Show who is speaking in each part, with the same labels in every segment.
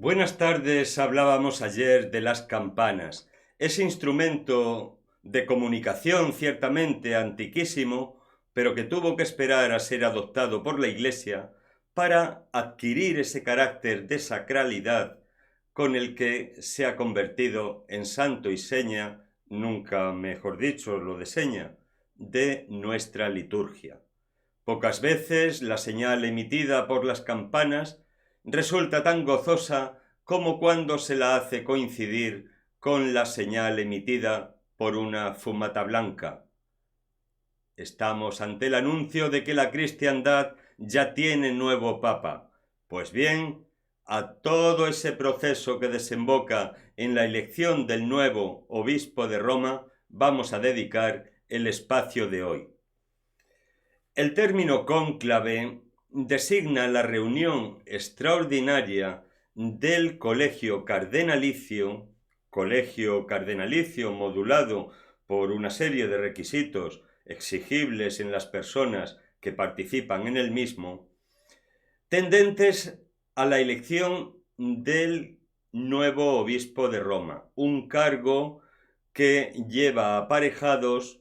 Speaker 1: Buenas tardes, hablábamos ayer de las campanas, ese instrumento de comunicación ciertamente antiquísimo, pero que tuvo que esperar a ser adoptado por la Iglesia para adquirir ese carácter de sacralidad con el que se ha convertido en santo y seña, nunca mejor dicho lo de seña, de nuestra liturgia. Pocas veces la señal emitida por las campanas resulta tan gozosa como cuando se la hace coincidir con la señal emitida por una fumata blanca. Estamos ante el anuncio de que la cristiandad ya tiene nuevo papa. Pues bien, a todo ese proceso que desemboca en la elección del nuevo obispo de Roma vamos a dedicar el espacio de hoy. El término cónclave designa la reunión extraordinaria del colegio cardenalicio modulado por una serie de requisitos exigibles en las personas que participan en el mismo, tendentes a la elección del nuevo obispo de Roma, un cargo que lleva aparejados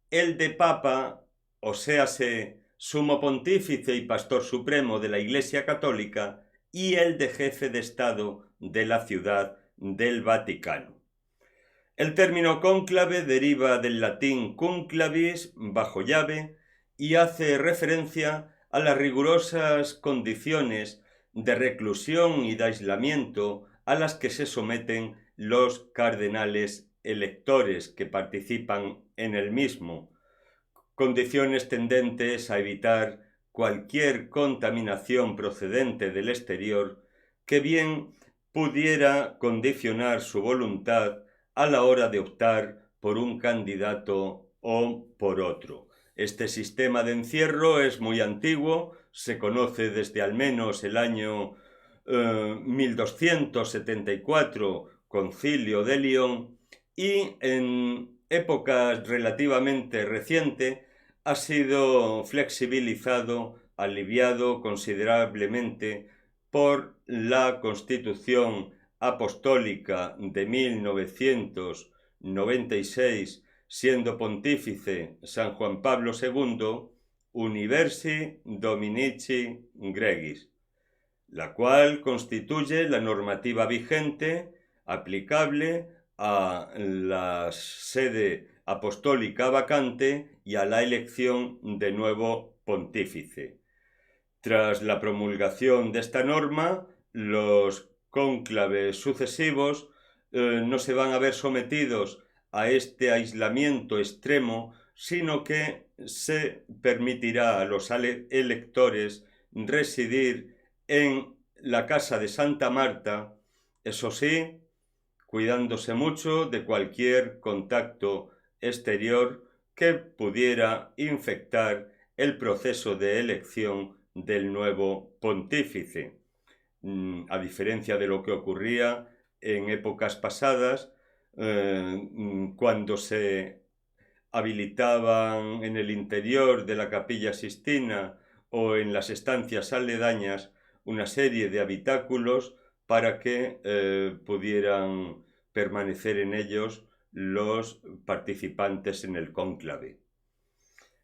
Speaker 1: el de papa, o séase sumo pontífice y pastor supremo de la Iglesia Católica, y el de jefe de Estado de la Ciudad del Vaticano. El término cónclave deriva del latín conclavis, bajo llave, y hace referencia a las rigurosas condiciones de reclusión y de aislamiento a las que se someten los cardenales electores que participan en el mismo, condiciones tendentes a evitar cualquier contaminación procedente del exterior que bien pudiera condicionar su voluntad a la hora de optar por un candidato o por otro. Este sistema de encierro es muy antiguo, se conoce desde al menos el año 1274, Concilio de León, y en épocas relativamente recientes ha sido flexibilizado, aliviado considerablemente por la Constitución Apostólica de 1996, siendo pontífice San Juan Pablo II, Universi Dominici Gregis, la cual constituye la normativa vigente aplicable a la sede apostólica vacante y a la elección de nuevo pontífice. Tras la promulgación de esta norma, los cónclaves sucesivos no se van a ver sometidos a este aislamiento extremo, sino que se permitirá a los electores residir en la casa de Santa Marta, eso sí, cuidándose mucho de cualquier contacto exterior que pudiera infectar el proceso de elección del nuevo pontífice. A diferencia de lo que ocurría en épocas pasadas, cuando se habilitaban en el interior de la Capilla Sixtina o en las estancias aledañas una serie de habitáculos para que pudieran permanecer en ellos los participantes en el cónclave.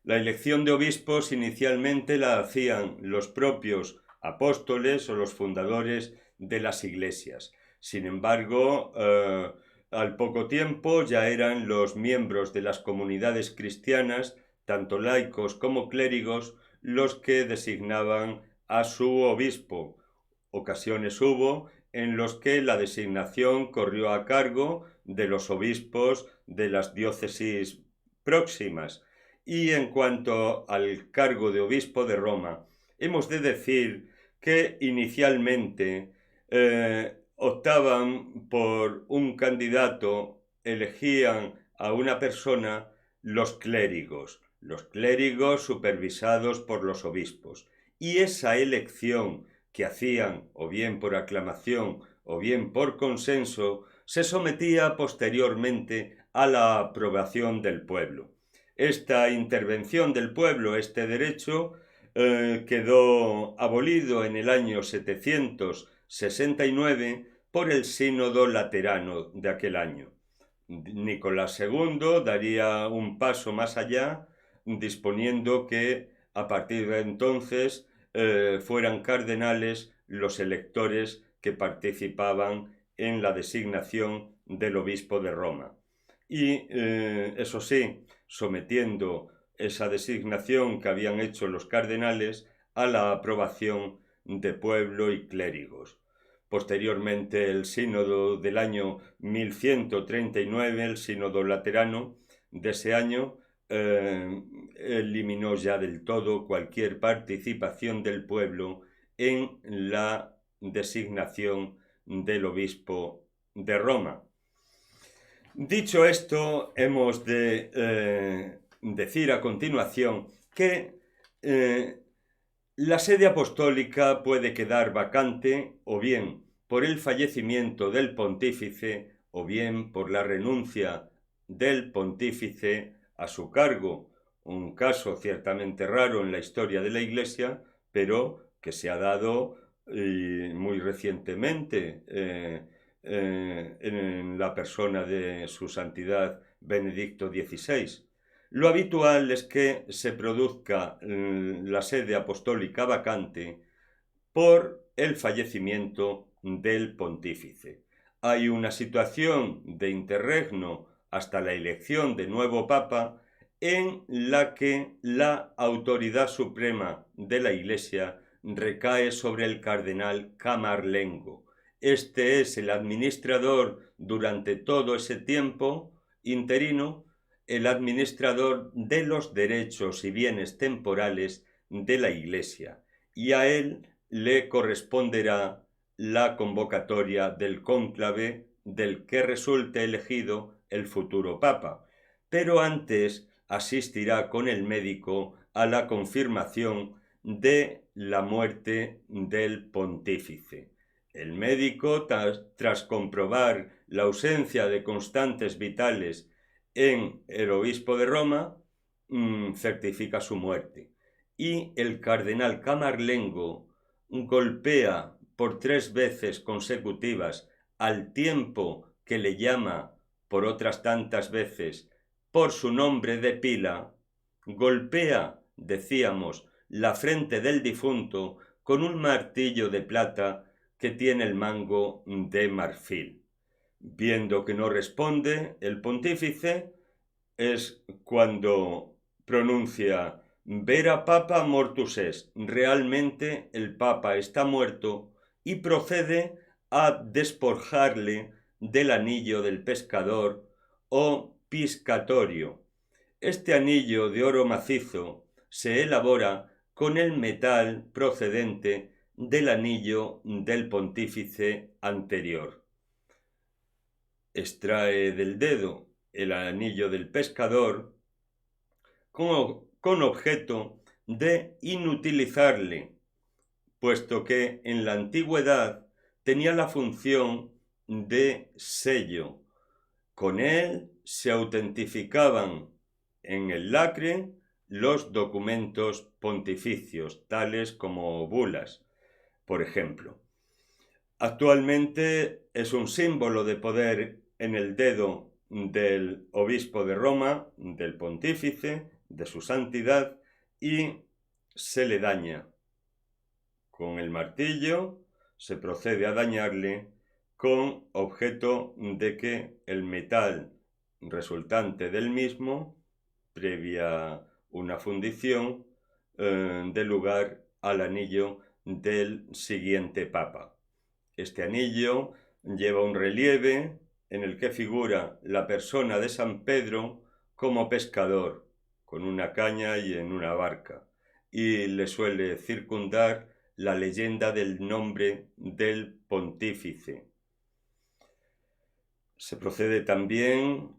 Speaker 1: La elección de obispos inicialmente la hacían los propios apóstoles o los fundadores de las iglesias. Sin embargo, al poco tiempo ya eran los miembros de las comunidades cristianas, tanto laicos como clérigos, los que designaban a su obispo. Ocasiones hubo en los que la designación corrió a cargo de los obispos de las diócesis próximas. Y en cuanto al cargo de obispo de Roma, hemos de decir que inicialmente optaban por un candidato, elegían a una persona los clérigos supervisados por los obispos. Y esa elección que hacían o bien por aclamación o bien por consenso, se sometía posteriormente a la aprobación del pueblo. Esta intervención del pueblo, este derecho, quedó abolido en el año 700 1969 por el Sínodo Laterano de aquel año. Nicolás II daría un paso más allá, disponiendo que a partir de entonces fueran cardenales los electores que participaban en la designación del obispo de Roma. Y eso sí, sometiendo esa designación que habían hecho los cardenales a la aprobación de pueblo y clérigos. Posteriormente, el sínodo del año 1139, el sínodo laterano de ese año, eliminó ya del todo cualquier participación del pueblo en la designación del obispo de Roma. Dicho esto, hemos de decir a continuación que la sede apostólica puede quedar vacante o bien por el fallecimiento del pontífice o bien por la renuncia del pontífice a su cargo, un caso ciertamente raro en la historia de la Iglesia, pero que se ha dado muy recientemente en la persona de su santidad Benedicto XVI. Lo habitual es que se produzca la sede apostólica vacante por el fallecimiento del pontífice. Hay una situación de interregno hasta la elección de nuevo papa en la que la autoridad suprema de la Iglesia recae sobre el cardenal Camarlengo. Este es el administrador durante todo ese tiempo interino, el administrador de los derechos y bienes temporales de la Iglesia, y a él le corresponderá la convocatoria del cónclave del que resulte elegido el futuro papa, pero antes asistirá con el médico a la confirmación de la muerte del pontífice. El médico, tras comprobar la ausencia de constantes vitales en el obispo de Roma, certifica su muerte. Y el cardenal Camarlengo golpea por 3 veces consecutivas al tiempo que le llama por otras tantas veces por su nombre de pila, golpea, decíamos, la frente del difunto con un martillo de plata que tiene el mango de marfil. Viendo que no responde el pontífice, es cuando pronuncia vera papa mortus est, realmente el papa está muerto, y procede a despojarle del anillo del pescador o piscatorio. Este anillo de oro macizo se elabora con el metal procedente del anillo del pontífice anterior. Extrae del dedo el anillo del pescador con objeto de inutilizarle, puesto que en la antigüedad tenía la función de sello. Con él se autentificaban en el lacre los documentos pontificios, tales como bulas, por ejemplo. Actualmente es un símbolo de poder en el dedo del obispo de Roma, del pontífice, de su santidad, y se le daña. Con el martillo se procede a dañarle con objeto de que el metal resultante del mismo, previa una fundición, dé lugar al anillo del siguiente papa. Este anillo lleva un relieve en el que figura la persona de San Pedro como pescador, con una caña y en una barca, y le suele circundar la leyenda del nombre del pontífice. Se procede también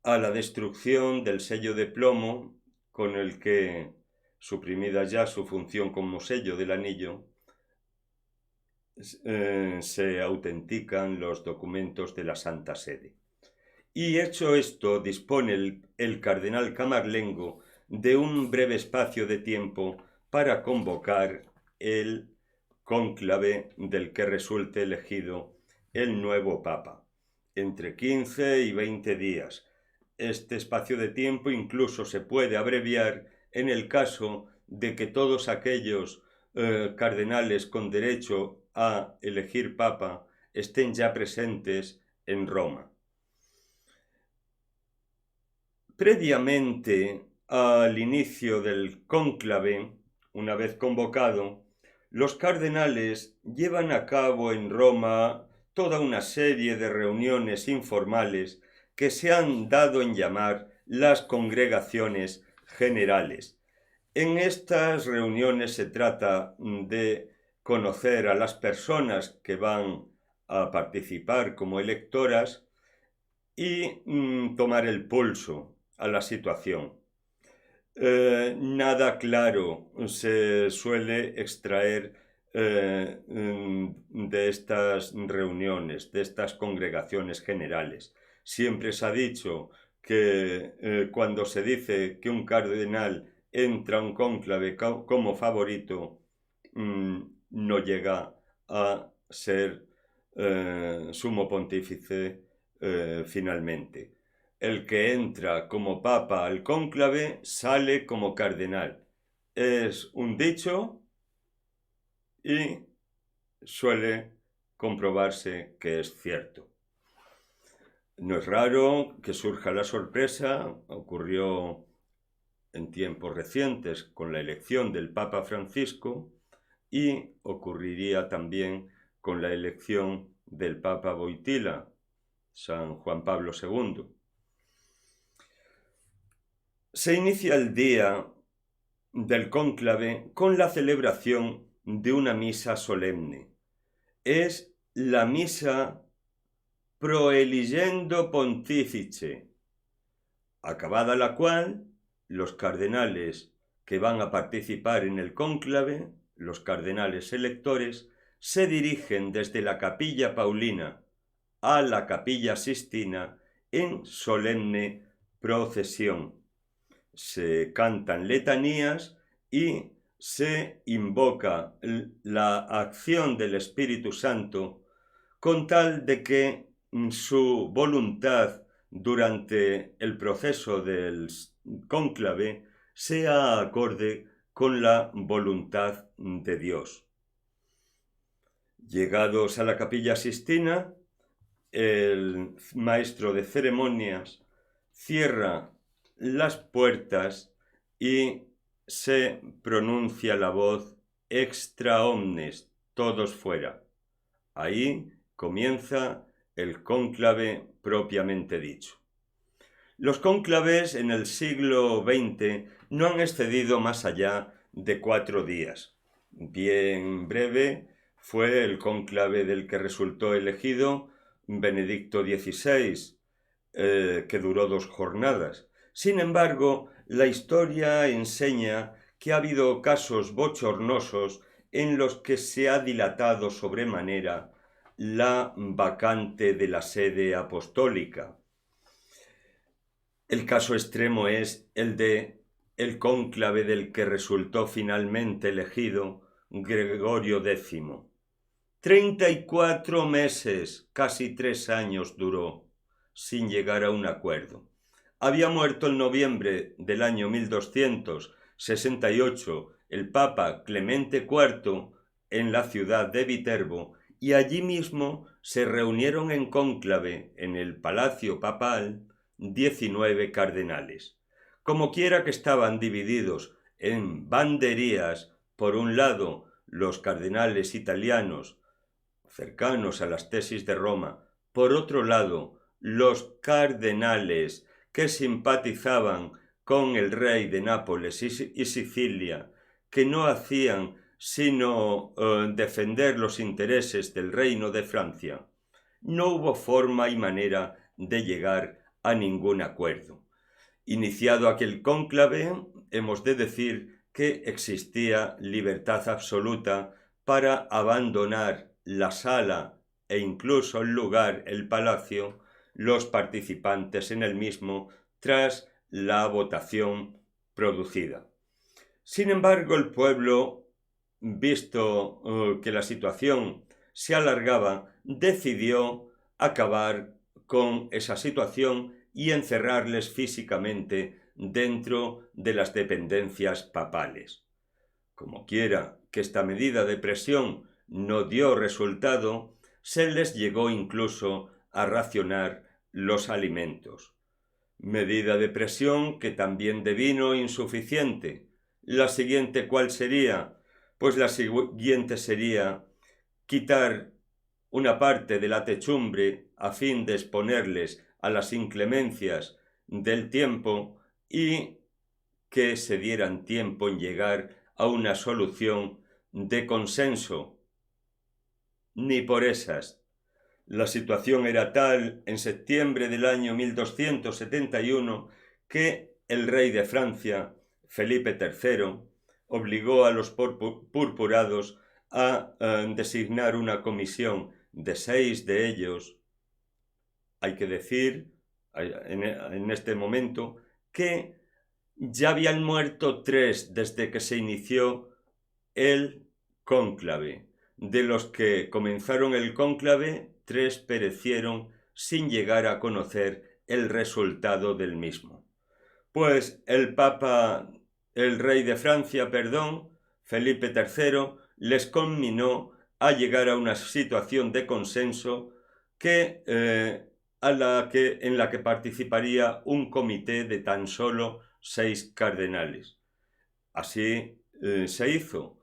Speaker 1: a la destrucción del sello de plomo, con el que, suprimida ya su función como sello del anillo, se autentican los documentos de la Santa Sede. Y hecho esto, dispone el cardenal Camarlengo de un breve espacio de tiempo para convocar el cónclave del que resulte elegido el nuevo Papa, entre 15 y 20 días. Este espacio de tiempo incluso se puede abreviar en el caso de que todos aquellos cardenales con derecho a elegir Papa estén ya presentes en Roma. Previamente al inicio del cónclave, una vez convocado, los cardenales llevan a cabo en Roma toda una serie de reuniones informales que se han dado en llamar las congregaciones generales. En estas reuniones se trata de conocer a las personas que van a participar como electoras y tomar el pulso a la situación. Nada claro se suele extraer de estas reuniones, de estas congregaciones generales. Siempre se ha dicho que cuando se dice que un cardenal entra a un cónclave como favorito, no llega a ser sumo pontífice finalmente. El que entra como papa al cónclave sale como cardenal. Es un dicho y suele comprobarse que es cierto. No es raro que surja la sorpresa, ocurrió en tiempos recientes con la elección del Papa Francisco y ocurriría también con la elección del Papa Wojtyła, San Juan Pablo II. Se inicia el día del cónclave con la celebración de una misa solemne. Es la misa Proeligendo Pontifice, acabada la cual los cardenales que van a participar en el cónclave, los cardenales electores, se dirigen desde la Capilla Paulina a la Capilla Sistina en solemne procesión. Se cantan letanías y se invoca la acción del Espíritu Santo con tal de que su voluntad durante el proceso del cónclave sea acorde con la voluntad de Dios. Llegados a la Capilla Sistina, el maestro de ceremonias cierra las puertas y se pronuncia la voz extra omnes, todos fuera. Ahí comienza el cónclave propiamente dicho. Los cónclaves en el siglo XX no han excedido más allá de 4 días. Bien breve fue el cónclave del que resultó elegido Benedicto XVI, que duró 2 jornadas. Sin embargo, la historia enseña que ha habido casos bochornosos en los que se ha dilatado sobremanera la vacante de la sede apostólica. El caso extremo es el de el cónclave del que resultó finalmente elegido Gregorio X. 34 meses, casi 3 años duró, sin llegar a un acuerdo. Había muerto en noviembre del año 1268 el Papa Clemente IV en la ciudad de Viterbo, y allí mismo se reunieron en cónclave en el Palacio Papal 19 cardenales. Como quiera que estaban divididos en banderías, por un lado los cardenales italianos cercanos a las tesis de Roma, por otro lado los cardenales que simpatizaban con el rey de Nápoles y Sicilia, que no hacían sino defender los intereses del reino de Francia. No hubo forma y manera de llegar a ningún acuerdo. Iniciado aquel cónclave, hemos de decir que existía libertad absoluta para abandonar la sala e incluso el lugar, el palacio, los participantes en el mismo tras la votación producida. Sin embargo, el pueblo visto que la situación se alargaba, decidió acabar con esa situación y encerrarles físicamente dentro de las dependencias papales. Como quiera que esta medida de presión no dio resultado, se les llegó incluso a racionar los alimentos. Medida de presión que también devino insuficiente. La siguiente, ¿cuál sería? Pues la siguiente sería quitar una parte de la techumbre a fin de exponerles a las inclemencias del tiempo y que se dieran tiempo en llegar a una solución de consenso. Ni por esas. La situación era tal en septiembre del año 1271 que el rey de Francia, Felipe III, obligó a los purpurados a designar una comisión de 6 de ellos. Hay que decir en este momento que ya habían muerto 3 desde que se inició el cónclave. De los que comenzaron el cónclave, 3 perecieron sin llegar a conocer el resultado del mismo. Pues el rey de Francia, Felipe III, les conminó a llegar a una situación de consenso en la que participaría un comité de tan solo 6 cardenales. Así se hizo.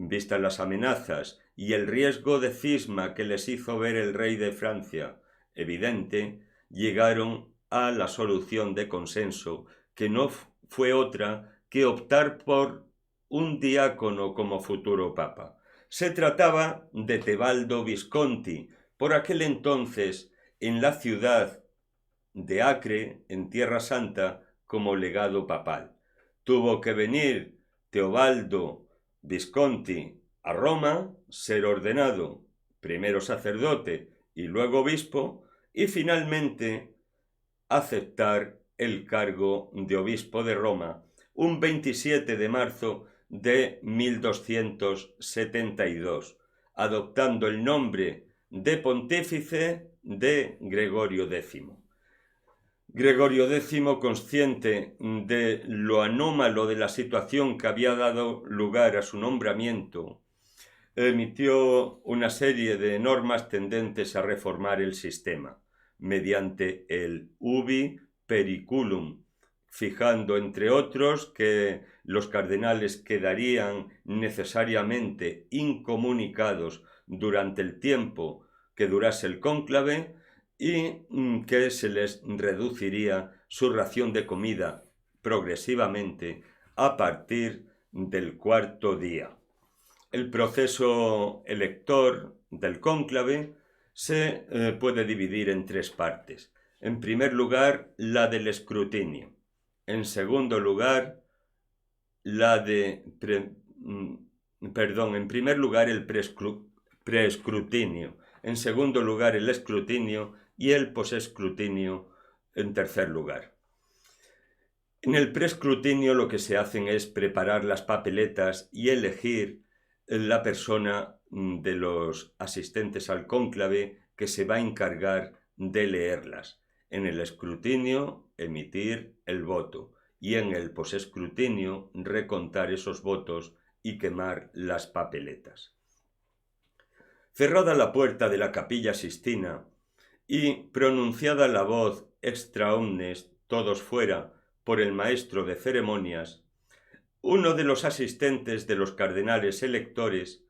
Speaker 1: Vistas las amenazas y el riesgo de cisma que les hizo ver el rey de Francia evidente, llegaron a la solución de consenso, que no fue otra que optar por un diácono como futuro papa. Se trataba de Tebaldo Visconti, por aquel entonces en la ciudad de Acre, en Tierra Santa, como legado papal. Tuvo que venir Teobaldo Visconti a Roma, ser ordenado primero sacerdote y luego obispo, y finalmente aceptar el cargo de obispo de Roma un 27 de marzo de 1272, adoptando el nombre de pontífice de Gregorio X. Gregorio X, consciente de lo anómalo de la situación que había dado lugar a su nombramiento, emitió una serie de normas tendentes a reformar el sistema, mediante el ubi periculum, fijando entre otros que los cardenales quedarían necesariamente incomunicados durante el tiempo que durase el cónclave y que se les reduciría su ración de comida progresivamente a partir del 4.º día. El proceso elector del cónclave se puede dividir en 3 partes. En primer lugar, la del escrutinio. En segundo lugar, en primer lugar, el preescrutinio. En segundo lugar, el escrutinio y el posescrutinio en tercer lugar. En el preescrutinio lo que se hacen es preparar las papeletas y elegir la persona de los asistentes al cónclave que se va a encargar de leerlas. En el escrutinio, emitir el voto y en el posescrutinio, recontar esos votos y quemar las papeletas. Cerrada la puerta de la capilla Sistina y pronunciada la voz extra omnes, todos fuera, por el maestro de ceremonias, uno de los asistentes de los cardenales electores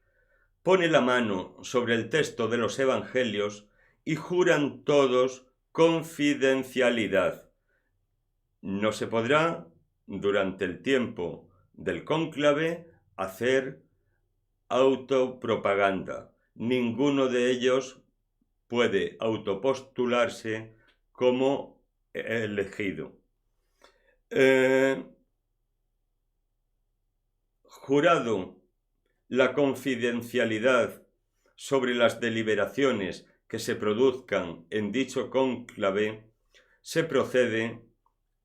Speaker 1: pone la mano sobre el texto de los evangelios y juran todos confidencialidad. No se podrá, durante el tiempo del cónclave, hacer autopropaganda. Ninguno de ellos puede autopostularse como elegido. Jurado la confidencialidad sobre las deliberaciones que se produzcan en dicho cónclave, se procede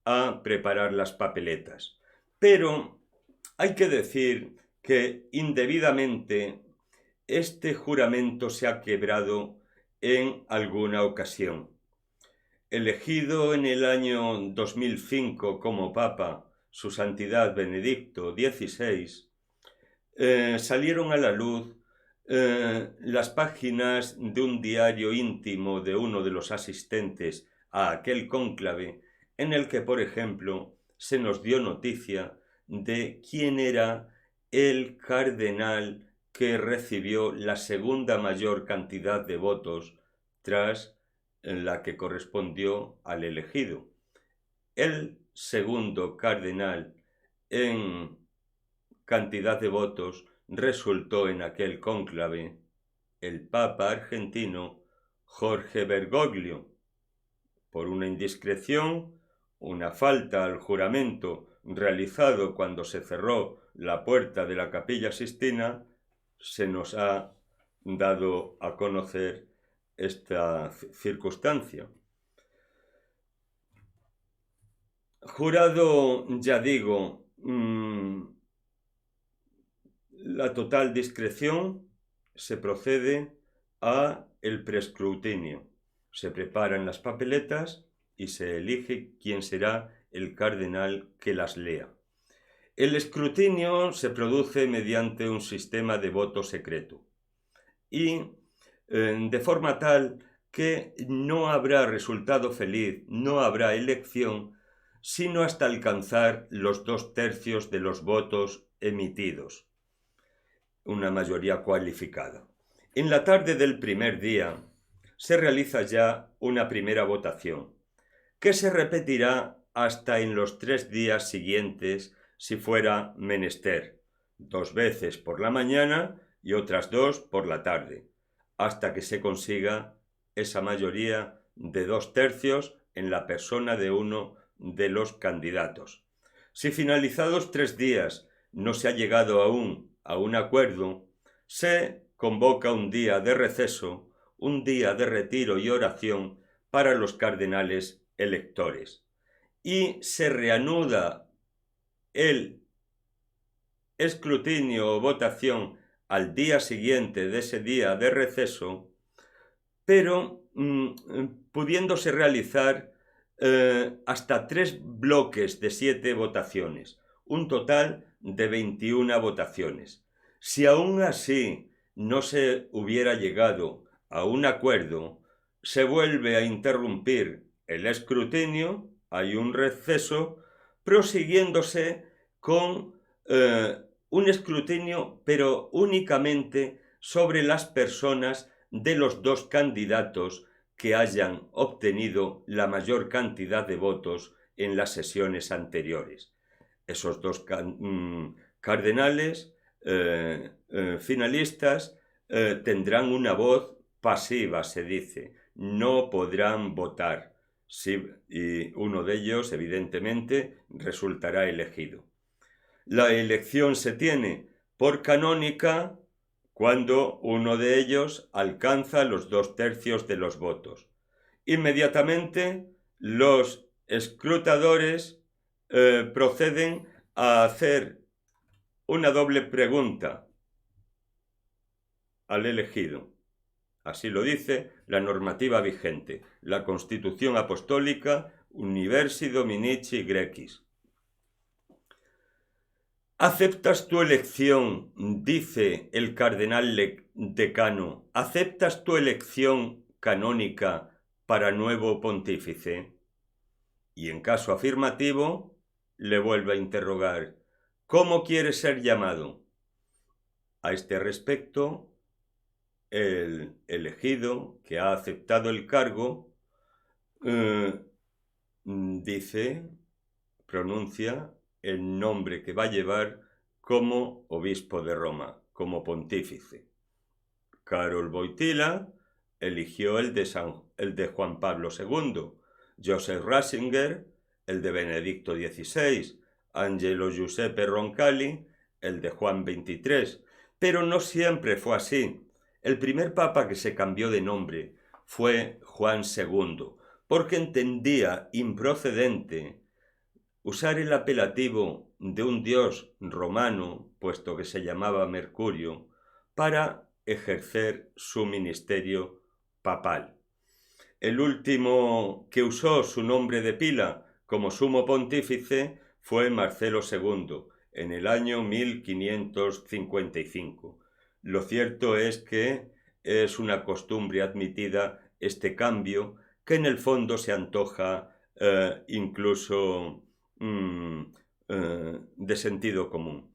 Speaker 1: a preparar las papeletas. Pero hay que decir que indebidamente este juramento se ha quebrado en alguna ocasión. Elegido en el año 2005 como Papa Su Santidad Benedicto XVI, salieron a la luz las páginas de un diario íntimo de uno de los asistentes a aquel cónclave, en el que, por ejemplo, se nos dio noticia de quién era el cardenal que recibió la segunda mayor cantidad de votos tras la que correspondió al elegido. El segundo cardenal en cantidad de votos resultó en aquel cónclave el Papa argentino Jorge Bergoglio. Por una indiscreción, una falta al juramento realizado cuando se cerró la puerta de la Capilla Sixtina, se nos ha dado a conocer esta circunstancia. Jurado, ya digo, la total discreción, se procede a el prescrutinio. Se preparan las papeletas y se elige quién será el cardenal que las lea. El escrutinio se produce mediante un sistema de voto secreto y de forma tal que no habrá resultado feliz, no habrá elección, sino hasta alcanzar los 2/3 de los votos emitidos, una mayoría cualificada. En la tarde del primer día se realiza ya una primera votación, que se repetirá hasta en los 3 días siguientes si fuera menester, 2 veces por la mañana y otras 2 por la tarde, hasta que se consiga esa mayoría de 2/3 en la persona de uno de los candidatos. Si finalizados 3 días no se ha llegado aún a un acuerdo, se convoca un día de receso, un día de retiro y oración para los cardenales electores, y se reanuda el escrutinio o votación al día siguiente de ese día de receso, pero pudiéndose realizar hasta 3 bloques de 7 votaciones, un total de 21 votaciones. Si aún así no se hubiera llegado a un acuerdo, se vuelve a interrumpir el escrutinio, hay un receso, prosiguiéndose con un escrutinio, pero únicamente sobre las personas de los 2 candidatos que hayan obtenido la mayor cantidad de votos en las sesiones anteriores. Esos 2 cardenales finalistas tendrán una voz pasiva, se dice, no podrán votar, y uno de ellos evidentemente resultará elegido. La elección se tiene por canónica cuando uno de ellos alcanza los 2/3 de los votos. Inmediatamente los escrutadores proceden a hacer una doble pregunta al elegido. Así lo dice la normativa vigente, la Constitución Apostólica Universi Dominici Grecis. ¿Aceptas tu elección? Dice el cardenal decano. ¿Aceptas tu elección canónica para nuevo pontífice? Y en caso afirmativo, le vuelve a interrogar. ¿Cómo quieres ser llamado? A este respecto, el elegido, que ha aceptado el cargo, pronuncia el nombre que va a llevar como obispo de Roma, como pontífice. Karol Wojtyła eligió el de Juan Pablo II, Joseph Ratzinger el de Benedicto XVI, Angelo Giuseppe Roncalli el de Juan XXIII, pero no siempre fue así. El primer papa que se cambió de nombre fue Juan II, porque entendía improcedente usar el apelativo de un dios romano, puesto que se llamaba Mercurio, para ejercer su ministerio papal. El último que usó su nombre de pila como sumo pontífice fue Marcelo II, en el año 1555. Lo cierto es que es una costumbre admitida este cambio, que en el fondo se antoja incluso de sentido común.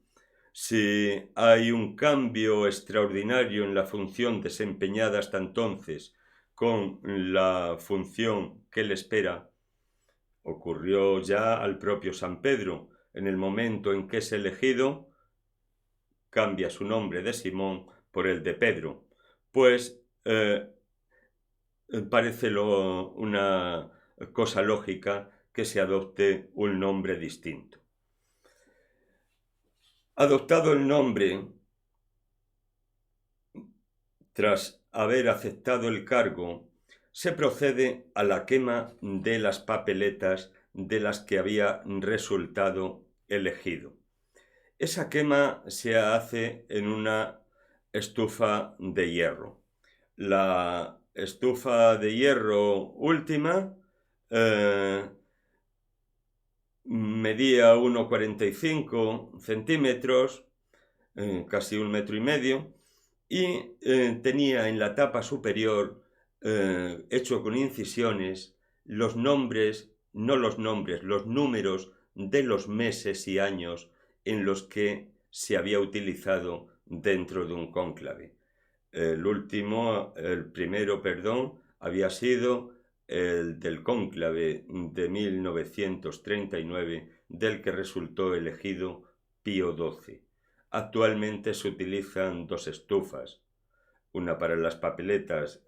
Speaker 1: Si hay un cambio extraordinario en la función desempeñada hasta entonces con la función que le espera, ocurrió ya al propio San Pedro. En el momento en que es elegido, cambia su nombre de Simón por el de Pedro. Pues parece una cosa lógica que se adopte un nombre distinto. Adoptado el nombre, tras haber aceptado el cargo, se procede a la quema de las papeletas de las que había resultado elegido. Esa quema se hace en una estufa de hierro. La estufa de hierro última medía 1,45 centímetros, casi 1,5 metros, y tenía en la tapa superior, hecho con incisiones, los nombres, no los nombres, los números de los meses y años en los que se había utilizado dentro de un cónclave. El primero, había sido el del cónclave de 1939, del que resultó elegido Pío XII. Actualmente se utilizan dos estufas, una para las papeletas,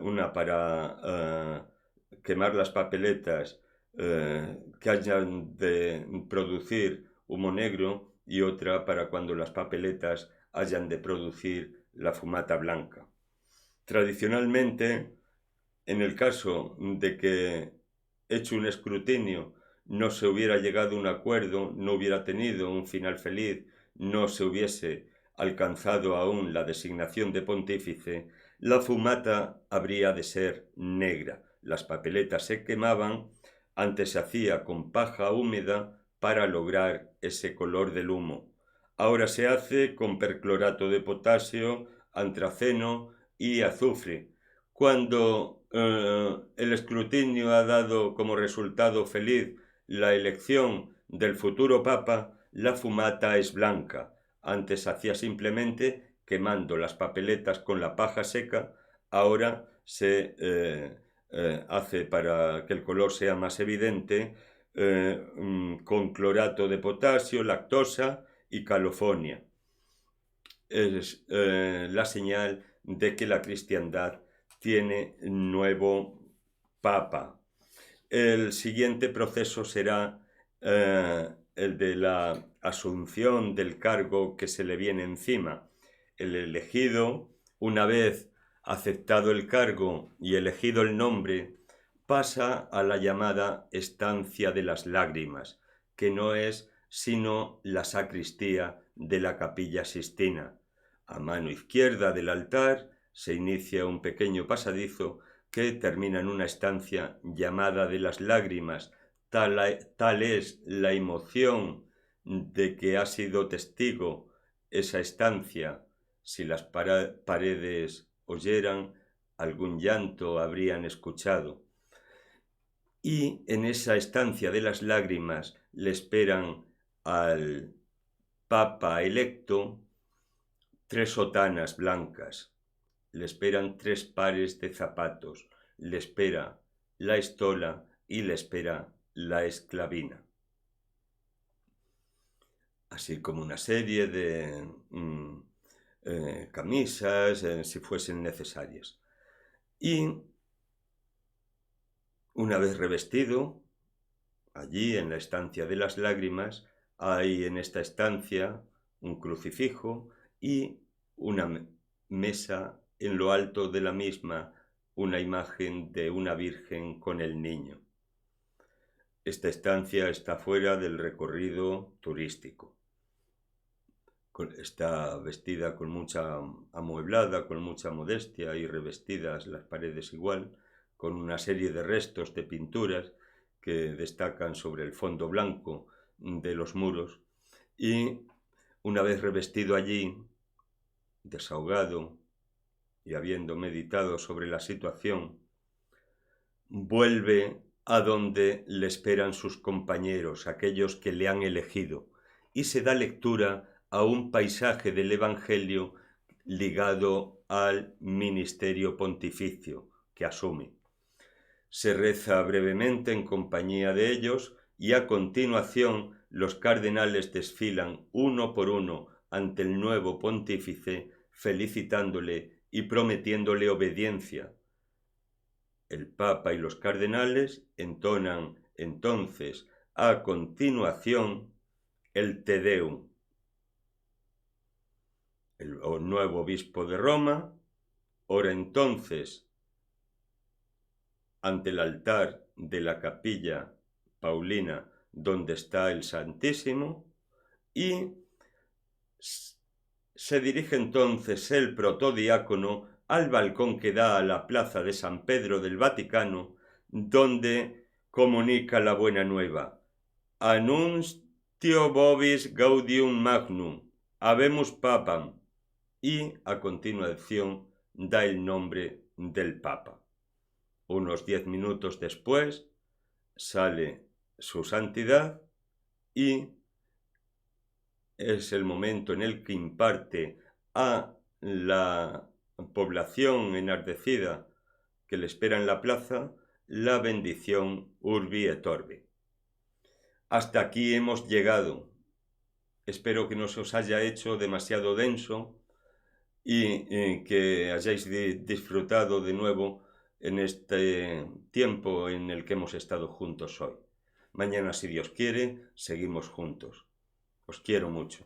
Speaker 1: una para quemar las papeletas que hayan de producir humo negro, y otra para cuando las papeletas hayan de producir la fumata blanca. Tradicionalmente, en el caso de que, hecho un escrutinio, no se hubiera llegado a un acuerdo, no hubiera tenido un final feliz, no se hubiese alcanzado aún la designación de pontífice, la fumata habría de ser negra. Las papeletas se quemaban, antes se hacía con paja húmeda para lograr ese color del humo. Ahora se hace con perclorato de potasio, antraceno y azufre. Cuando el escrutinio ha dado como resultado feliz la elección del futuro papa, la fumata es blanca. Antes se hacía simplemente quemando las papeletas con la paja seca, ahora se hace, para que el color sea más evidente, con clorato de potasio, lactosa y calofonia. Es la señal de que la cristiandad tiene nuevo papa. El siguiente proceso será el de la asunción del cargo que se le viene encima. El elegido, una vez aceptado el cargo y elegido el nombre, pasa a la llamada estancia de las lágrimas, que no es sino la sacristía de la Capilla Sixtina. A mano izquierda del altar se inicia un pequeño pasadizo que termina en una estancia llamada de las lágrimas. Tal es la emoción de que ha sido testigo esa estancia. Si las paredes oyeran, algún llanto habrían escuchado. Y en esa estancia de las lágrimas le esperan al Papa electo 3 sotanas blancas, le esperan 3 pares de zapatos, le espera la estola y le espera la esclavina. Así como una serie de camisas, si fuesen necesarias. Y una vez revestido, allí en la estancia de las lágrimas, hay en esta estancia un crucifijo y una mesa, en lo alto de la misma una imagen de una virgen con el niño. esta estancia está fuera del recorrido turístico. Está vestida con mucha amueblada, con mucha modestia y revestidas las paredes igual, con una serie de restos de pinturas que destacan sobre el fondo blanco de los muros. Y una vez revestido allí, desahogado y habiendo meditado sobre la situación, vuelve a donde le esperan sus compañeros, aquellos que le han elegido, y se da lectura a un paisaje del Evangelio ligado al ministerio pontificio que asume. Se reza brevemente en compañía de ellos y a continuación los cardenales desfilan uno por uno ante el nuevo pontífice, felicitándole y prometiéndole obediencia. El Papa y los cardenales entonan entonces a continuación el Te Deum. El nuevo obispo de Roma ora entonces ante el altar de la capilla paulina donde está el Santísimo y se dirige entonces el protodiácono al balcón que da a la plaza de San Pedro del Vaticano, donde comunica la buena nueva. Annuncio vobis gaudium magnum, habemus papam, y a continuación da el nombre del Papa. Unos 10 minutos después sale su santidad y es el momento en el que imparte a la población enardecida que le espera en la plaza la bendición Urbi et Orbi. Hasta aquí hemos llegado. Espero que no se os haya hecho demasiado denso y que hayáis disfrutado de nuevo en este tiempo en el que hemos estado juntos hoy. Mañana, si Dios quiere, seguimos juntos. Os quiero mucho.